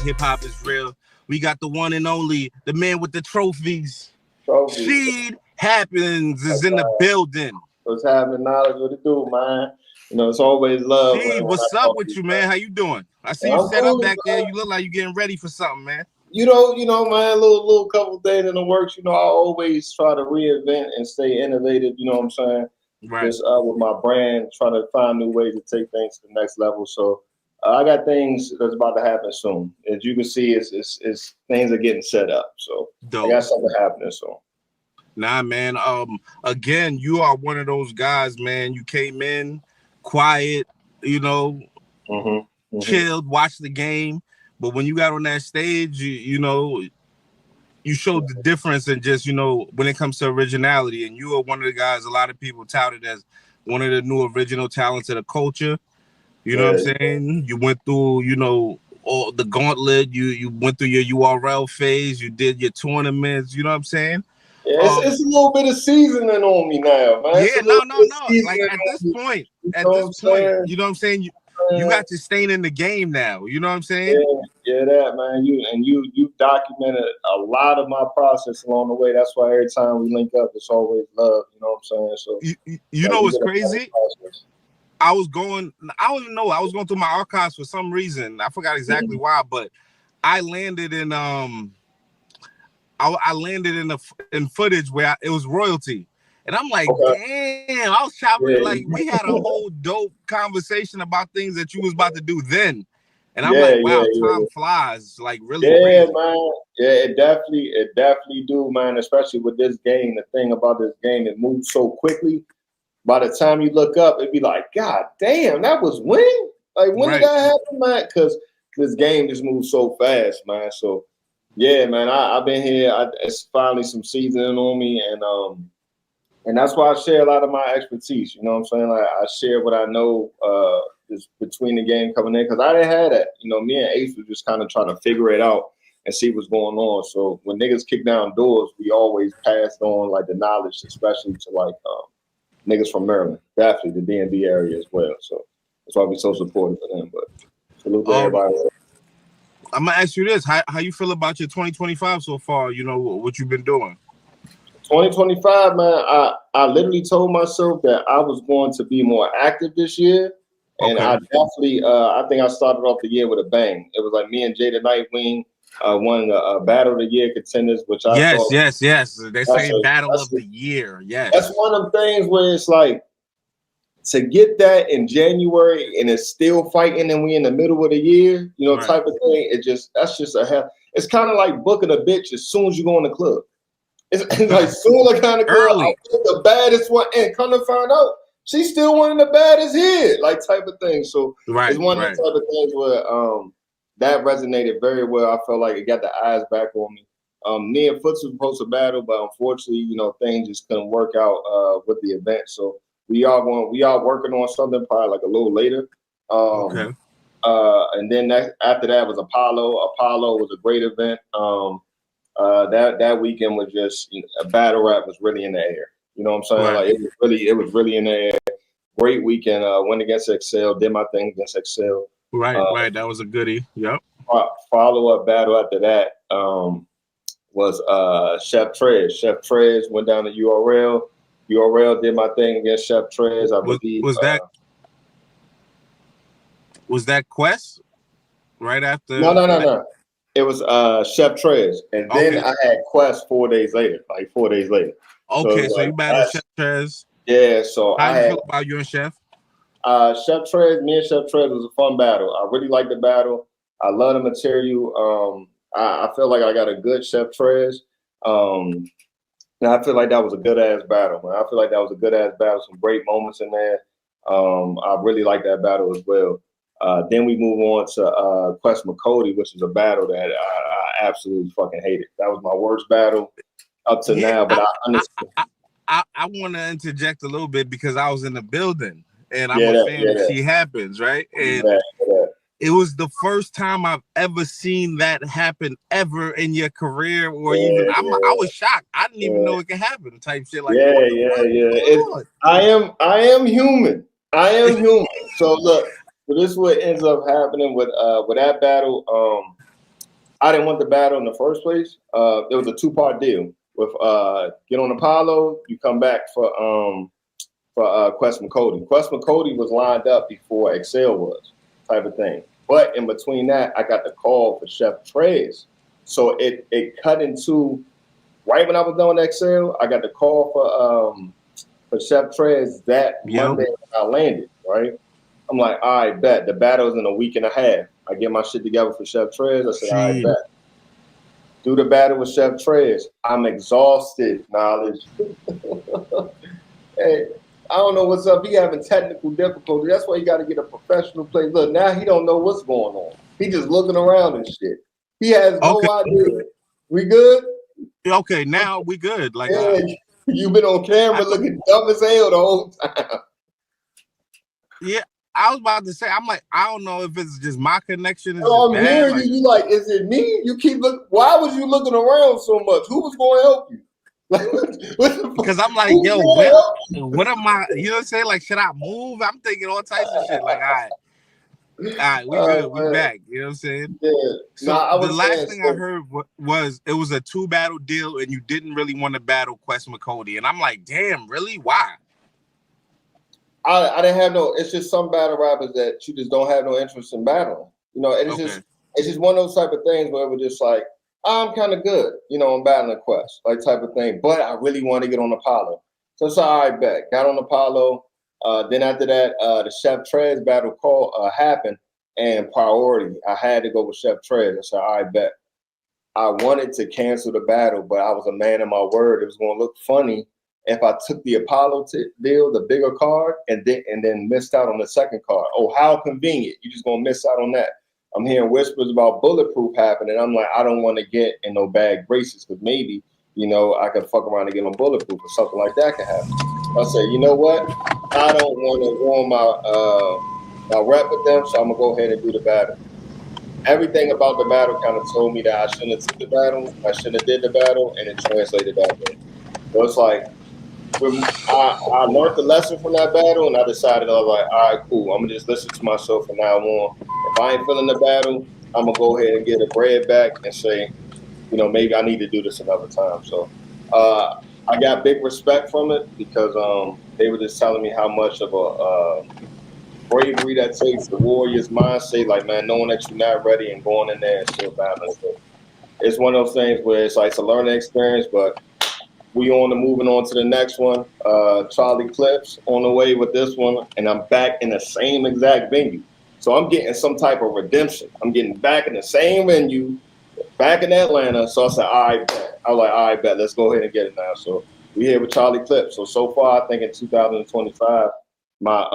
Hip Hop is Real. We got the one and only, the man with the trophies. Jey Happens is in the building. What's happening? Knowledge, what it do, man? You know, it's always love. Jey, what's up with you, man? How you doing? I see you set up back there. You look like you getting ready for something, man. You know, man, little couple things in the works. You know, I always try to reinvent and stay innovative. You know what I'm saying? Right. Just with my brand, trying to find new ways to take things to the next level. So I got things that's about to happen soon. As you can see, it's things are getting set up. So dope. I got something happening soon. Nah, man. Again, you are one of those guys, man. You came in quiet, you know, chilled, watched the game. But when you got on that stage, you know, you showed the difference in just, you know, when it comes to originality. And you are one of the guys a lot of people touted as one of the new original talents of the culture. You know what I'm saying? You went through, you know, all the gauntlet. You went through your URL phase. You did your tournaments. You know what I'm saying? Yeah, it's a little bit of seasoning on me now, man. Yeah, no. Like at this point, you know what I'm saying? You got to stay in the game now. You know what I'm saying? Yeah, that, man. You documented a lot of my process along the way. That's why every time we link up, it's always love. You know what I'm saying? So you know what's crazy? I don't even know. I was going through my archives for some reason. I forgot exactly why, but I landed in I landed in footage where it was royalty. And I'm like, damn, I was shopping. Like, we had a whole dope conversation about things that you was about to do then. And I'm like, wow, time flies. Like, really crazy. Man. Yeah, it definitely do, man. Especially with this game. The thing about this game, it moves so quickly. By the time you look up, it'd be like, God damn, that was when? Like, when did that happen, man? Because this game just moves so fast, man. So, yeah, man, I've been here. It's finally some seasoning on me. And that's why I share a lot of my expertise. You know what I'm saying? Like, I share what I know is between the game coming in. Because I didn't have that. You know, me and Ace were just kind of trying to figure it out and see what's going on. So when niggas kick down doors, we always passed on, like, the knowledge, especially to, like, niggas from Maryland. Definitely the DMV area as well. So that's why we're so supportive of them. But salute to everybody. I'm going to ask you this. How you feel about your 2025 so far? You know, what you've been doing? 2025, man, I literally told myself that I was going to be more active this year. And I definitely, I think I started off the year with a bang. It was like me and Jey The Nitewing won the Battle of the Year contenders, which I thought. Yes. They say Battle of the Year. Yes. That's one of the things where it's like, to get that in January and it's still fighting and we in the middle of the year, you know, type of thing. That's just a hell. It's kind of like booking a bitch as soon as you go in the club. It's like soon kind of girl, I pick the baddest one, and come to find out she's still one of the baddest here, like type of thing. So it's one of the type of things where that resonated very well. I felt like it got the eyes back on me. Me and Foots was supposed to battle, but unfortunately, you know, things just couldn't work out with the event. So we are working on something probably like a little later. And then after that was Apollo. Apollo was a great event. That weekend was just, you know, a battle rap was really in the air. You know what I'm saying? Like it was really in the air. Great weekend. Went against Excel, did my thing against Excel. Right. That was a goodie. Yep. Follow-up battle after that was Chef Trez. Chef Trez went down to URL. URL did my thing against Chef Trez. I believe. Was that Quest? Right after? No. It was Chef Trez, and then I had Quest 4 days later. Okay, so you battled Chef Trez. Yeah, so how you feel about you and Chef? Chef Trez, me and Chef Trez was a fun battle. I really liked the battle. I love the material. I feel like I got a good Chef Trez. And I feel like that was a good ass battle, man. I feel like that was a good ass battle. Some great moments in there. I really like that battle as well. Then we move on to Quest MCODY, which is a battle that I absolutely fucking hated. That was my worst battle up to now. But I understand. I want to interject a little bit because I was in the building and I'm a fan of She Happens, right? And it was the first time I've ever seen that happen ever in your career, or even I was shocked. I didn't even know it could happen. Type shit like I am human. I am human. So look, this is what ends up happening with that battle. I didn't want the battle in the first place. It was a 2-part deal with get on Apollo, you come back for Quest MCODY. Quest MCODY was lined up before Excel was, type of thing. But in between that, I got the call for Chef Trez. So it cut into right when I was done with Excel, I got the call for Chef Trez that Monday when I landed, right? I'm like, all right, bet. The battle's in a week and a half. I get my shit together for Chef Trez. I said, all right, bet. Do the battle with Chef Trez. I'm exhausted, Knowledge. Hey, I don't know what's up. He having technical difficulty. That's why you got to get a professional play. Look, now he don't know what's going on. He just looking around and shit. He has no idea. We good? Okay, now we good. Like, you've been on camera looking dumb as hell the whole time. Yeah, I was about to say, I'm like, I don't know if it's just my connection. I'm hearing you. You like, is it me? You keep looking. Why was you looking around so much? Who was going to help you? Because I'm like, yo, what am I? You know what I'm saying? Like, should I move? I'm thinking all types of shit. Like, all right, we good, we back. You know what I'm saying? Yeah. So the last thing I heard was it was a 2-battle deal, and you didn't really want to battle Quest MCODY, and I'm like, damn, really? Why? I didn't have no. It's just some battle rappers that you just don't have no interest in battling. You know, and it's just one of those type of things where it was just like, I'm kind of good, you know, on battling Quest, like type of thing. But I really want to get on Apollo. So it's all right, bet. Got on Apollo. Then after that, the Chef Trez battle call happened, and priority, I had to go with Chef Trez. I said, all right, bet. I wanted to cancel the battle, but I was a man of my word. It was going to look funny if I took the Apollo deal, the bigger card, and then missed out on the second card. Oh, how convenient. You're just going to miss out on that. I'm hearing whispers about Bulletproof happening. I'm like, I don't want to get in no bad graces because maybe, you know, I could fuck around and get on Bulletproof or something like that could happen. I say, you know what? I don't want to ruin my rep with them, so I'm going to go ahead and do the battle. Everything about the battle kind of told me that I shouldn't have took the battle. I shouldn't have did the battle, and it translated that way. So it's like, I learned the lesson from that battle, and I decided, I was like, all right, cool. I'm going to just listen to myself from now on. If I ain't feeling the battle, I'm going to go ahead and get a bread back and say, you know, maybe I need to do this another time. So I got big respect from it because they were just telling me how much of a bravery that takes, the warrior's mindset, like, man, knowing that you're not ready and going in there and still battling. So it's one of those things where it's like it's a learning experience, but we moving on to the next one. Charlie Clips on the way with this one, and I'm back in the same exact venue. So I'm getting some type of redemption. I'm getting back in the same venue, back in Atlanta. So I said, all right, bet. I was like, all right, bet. Let's go ahead and get it now. So we here with Charlie Clips. So far, I think in 2025, my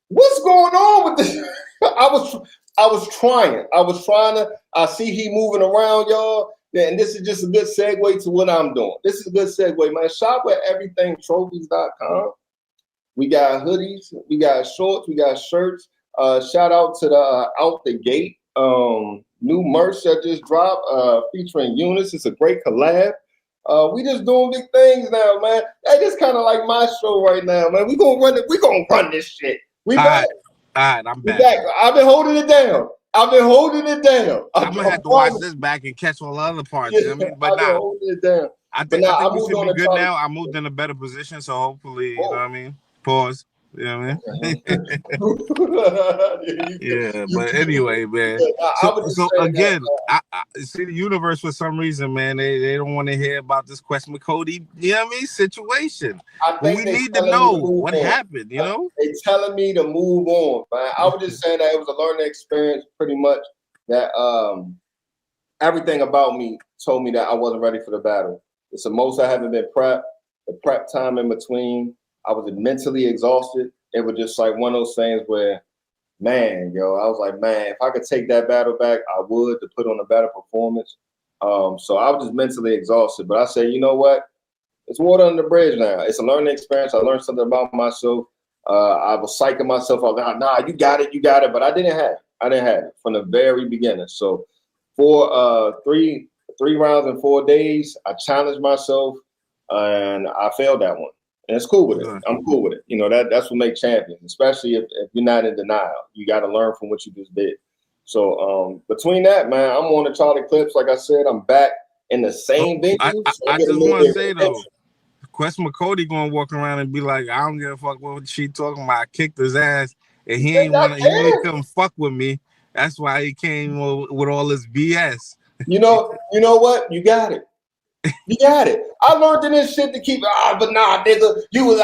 what's going on with this? I was trying. I see he moving around, y'all. Yeah, and this is just a good segue to what I'm doing. This is a good segue, man. Shop at everythingtrophies.com. We got hoodies, we got shorts, we got shirts. Shout out to the Out the Gate new merch that just dropped featuring Eunice. It's a great collab. We just doing big things now, man. That just kind of like my show right now, man. We gonna run it. We gonna run this shit. We back. All right, I'm back. I've been holding it down. I'm gonna have to watch this back and catch all the other parts. You know what I mean? But I've been holding it down. I think we should be good now. I moved in a better position, so hopefully, you know what I mean. Pause. You know what I mean? Yeah, but anyway, man. So again, I see the universe for some reason, man. They don't want to hear about this Quest MCODY, you know what I mean, situation. But we need to know what happened, you know? They telling me to move on, man. I was just saying that it was a learning experience, pretty much. That everything about me told me that I wasn't ready for the battle. It's the most I haven't been prepped. The prep time in between, I was mentally exhausted. It was just like one of those things where, man, I was like, man, if I could take that battle back, I would, to put on a better performance. So I was just mentally exhausted. But I said, you know what? It's water under the bridge now. It's a learning experience. I learned something about myself. I was psyching myself out. Nah, you got it. But I didn't have it from the very beginning. So for 3 rounds in 4 days, I challenged myself and I failed that one. And it's cool with it. I'm cool with it. You know, that's what makes champions, especially if you're not in denial. You got to learn from what you just did. So between that, man, I'm on the Charlie Clips. Like I said, I'm back in the same venue. I just want to say though, Quest MCODY gonna walk around and be like, I don't give a fuck what she talking about. I kicked his ass, and he ain't come fuck with me. That's why he came with all this BS. You know what? You got it. You got it. I learned in this shit to keep but nah, nigga, you was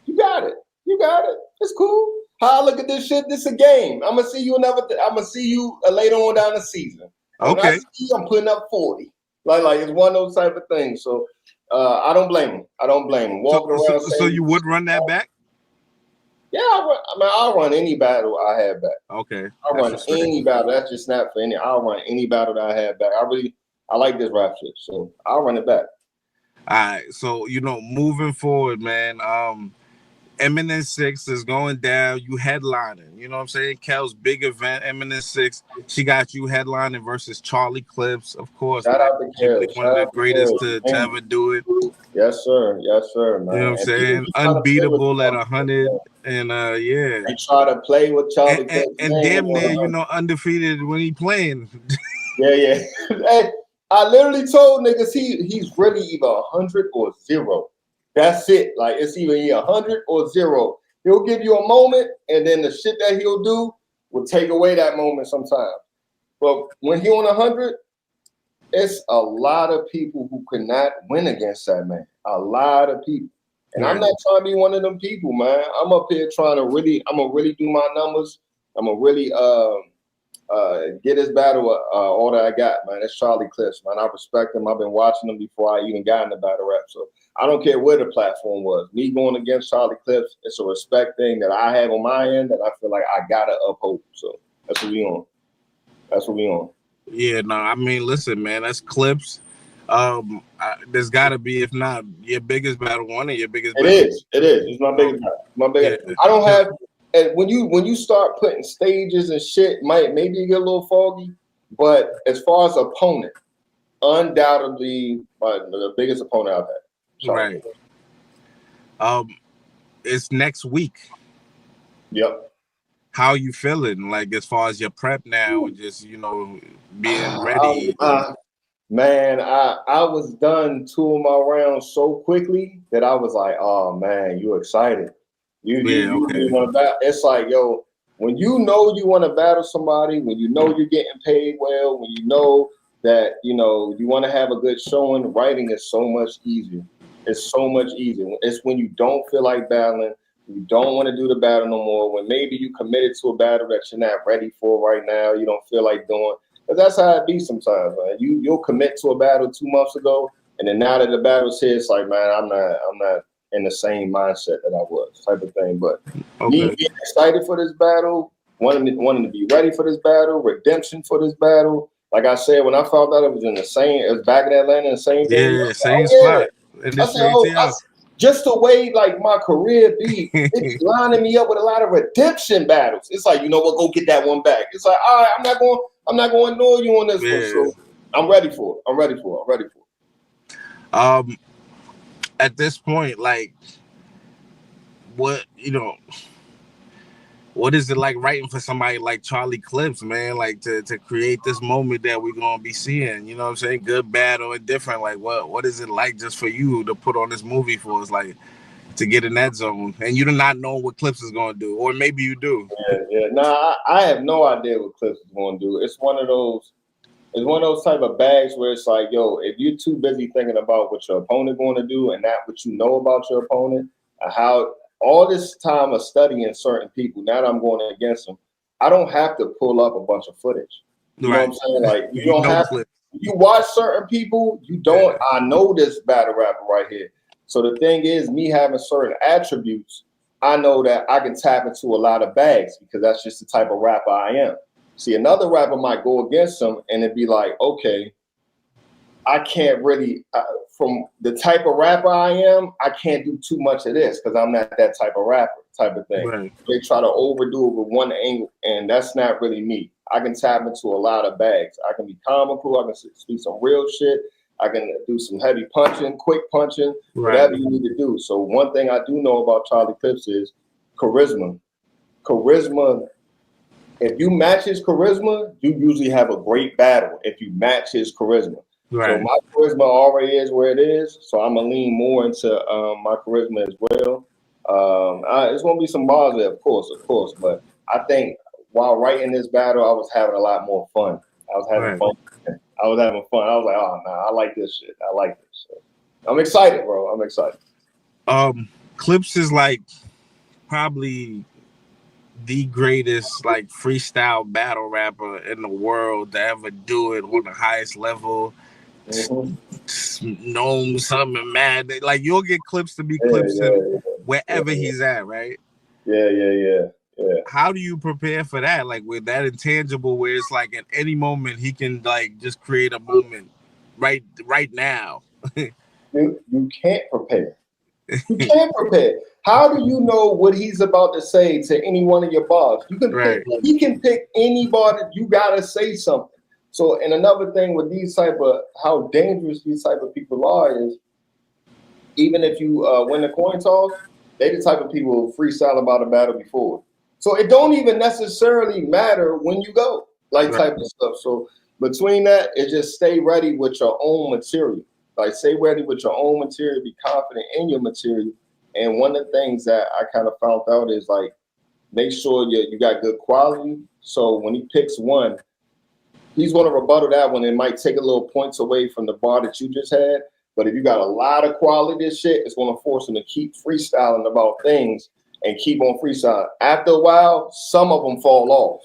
You got it. You got it. It's cool. How I look at this shit, this a game. I'm gonna see you later on down the season. Okay. When I see you, I'm putting up 40. Like it's one of those type of things. So I don't blame him. Walking around. So you would run that back? Yeah, I'll run any battle I have back. Okay. I'll run any battle. That's just not for any. I'll run any battle that I have back. I like this rap shit, so I'll run it back. All right. So moving forward, man. Eminence 6 is going down. You headlining. You know what I'm saying? Kel's big event, Eminence 6. She got you headlining versus Charlie Clips, of course. Shout out to Kel. One of the greatest to ever do it. Yes, sir. Yes, sir, man. You know what I'm saying? Unbeatable at 100. And yeah. And try to play with Charlie Clips. And damn near, undefeated when he playing. Yeah. Hey, I literally told niggas he's really either 100 or 0. That's it. Like it's either 100 or 0. He'll give you a moment, and then the shit that he'll do will take away that moment sometimes. But when he on 100, it's a lot of people who could not win against that man. A lot of people. And I'm not trying to be one of them people, man. I'm up here trying to I'm gonna really do my numbers. I'm gonna really get this battle all that I got, man. It's Charlie Clips, man. I respect him. I've been watching him before I even got in the battle rap. So I don't care where the platform was. Me going against Charlie Clips, it's a respect thing that I have on my end that I feel like I gotta uphold. So that's what we on. Yeah, no, I mean, listen, man, that's Clips. There's gotta be, if not your biggest battle, one of your biggest battle. It is. It's my biggest battle. Yeah. I don't have. And when you start putting stages and shit, maybe you get a little foggy. But as far as opponent, undoubtedly the biggest opponent I've had. Right. It's next week. Yep. How you feeling? Like as far as your prep now, and just being ready. Man, I was done 2 of my rounds so quickly that I was like, oh man, you excited. You want to battle. It's like, yo, when you know you want to battle somebody, when you know you're getting paid well, when you know that you want to have a good showing, writing is so much easier. It's so much easier. It's when you don't feel like battling, you don't want to do the battle no more, when maybe you committed to a battle that you're not ready for right now, you don't feel like doing. But that's how it be sometimes, man. You'll commit to a battle 2 months ago, and then now that the battle's here, it's like, man, I'm not in the same mindset that I was, type of thing. But me being excited for this battle, wanting to be ready for this battle, redemption for this battle. Like I said, when I found out it was back in Atlanta, in the same day. Yeah, same spot. I said, just the way like my career be, it's lining me up with a lot of redemption battles. It's like, you know what, go get that one back. It's like, all right, I'm not going to ignore you on this one. So I'm ready for it. At this point, like, what is it like writing for somebody like Charlie Clips, man? Like to create this moment that we're gonna be seeing, you know what I'm saying? Good, bad, or indifferent. Like what is it like just for you to put on this movie for us, like to get in that zone and you do not know what Clips is gonna do, or maybe you do. Yeah. Nah, I have no idea what Clips is gonna do. It's one of those type of bags where it's like, yo, if you're too busy thinking about what your opponent going to do and not what you know about your opponent, how all this time of studying certain people, now that I'm going against them, I don't have to pull up a bunch of footage. You know what I'm saying? Like you don't have to. You watch certain people, you don't. Yeah. I know this battle rapper right here. So the thing is, me having certain attributes, I know that I can tap into a lot of bags because that's just the type of rapper I am. See, another rapper might go against him and it'd be like, okay, I can't really, from the type of rapper I am, I can't do too much of this because I'm not that type of rapper, type of thing. Right. They try to overdo it with one angle, and that's not really me. I can tap into a lot of bags. I can be comical. I can speak some real shit. I can do some heavy punching, quick punching, whatever you need to do. So one thing I do know about Charlie Clips is charisma. Charisma if you match his charisma, you usually have a great battle if you match his charisma. Right. So my charisma already is where it is, so I'm gonna lean more into my charisma as well. It's gonna be some bars there, of course, but I think while writing this battle, I was having a lot more fun. I was having fun. I was like, oh no, I like this shit. I like this. So I'm excited, bro. I'm excited. Clips is like probably the greatest like freestyle battle rapper in the world to ever do it on the highest level. Gnome, something mad. Like you'll get Clips to be Clips wherever he's at, right? Yeah. How do you prepare for that? Like with that intangible where it's like at any moment he can like just create a moment right now. You can't prepare. You can't prepare. How do you know what he's about to say to any one of your bars? You can pick, he can pick any bar that you gotta say something. So, and another thing with these type of how dangerous these type of people are is even if you win the coin toss, they the type of people who freestyle about a battle before. So it don't even necessarily matter when you go, like type of stuff. So between that, it just stay ready with your own material. Like stay ready with your own material, be confident in your material. And one of the things that I kind of found out is like, make sure you got good quality. So when he picks one, he's going to rebuttal that one. It might take a little points away from the bar that you just had. But if you got a lot of quality shit, it's going to force him to keep freestyling about things and keep on freestyling. After a while, some of them fall off.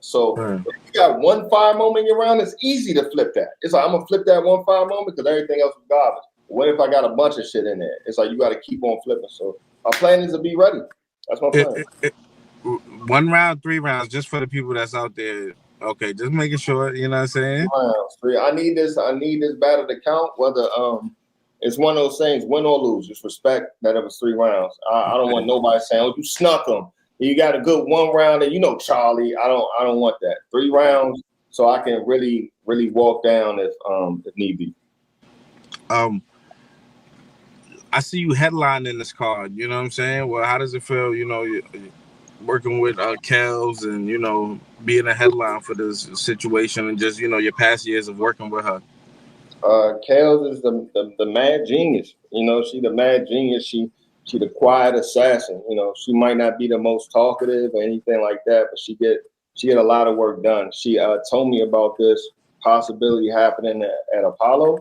So if you got one fire moment in your round, it's easy to flip that. It's like, I'm going to flip that one fire moment because everything else is garbage. What if I got a bunch of shit in there? It's like you got to keep on flipping. So my plan is to be ready. That's my plan. 1 round, 3 rounds, just for the people that's out there. Okay, just making sure, you know what I'm saying? I need this battle to count, whether it's one of those things, win or lose. Just respect that it was 3 rounds. I don't want nobody saying, oh, you snuck them. You got a good 1 round, and you know Charlie. I don't want that. 3 rounds, so I can really walk down if need be. I see you headlining this card. You know what I'm saying? Well, how does it feel? You know, working with Kels and being a headline for this situation and just your past years of working with her. Kels is the mad genius. She the mad genius. She the quiet assassin. She might not be the most talkative or anything like that, but she get a lot of work done. She told me about this possibility happening at Apollo,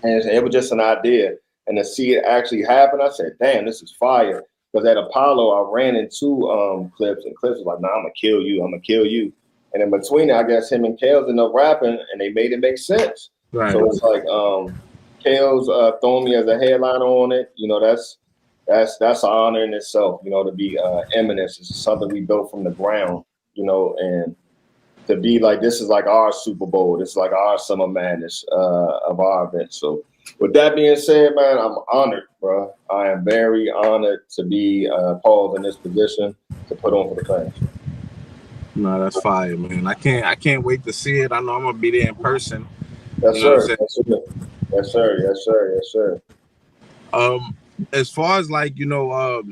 and it was just an idea. And to see it actually happen, I said, damn, this is fire. Because at Apollo, I ran into Clips, and Clips was like, nah, I'm going to kill you. And in between it, I guess him and Kels ended up rapping, and they made it make sense. Right. So it's like Kels throwing me as a headliner on it. That's an honor in itself, to be Eminence. It's something we built from the ground, and to be like, this is like our Super Bowl. This is like our Summer Madness of our event. So with that being said, man, I'm honored, bro. I am very honored to be Paul in this position to put on for the fans. No, that's fire, man. I can't wait to see it. I know I'm gonna be there in person. Yes, sir. Yes, sir. As far as like you are.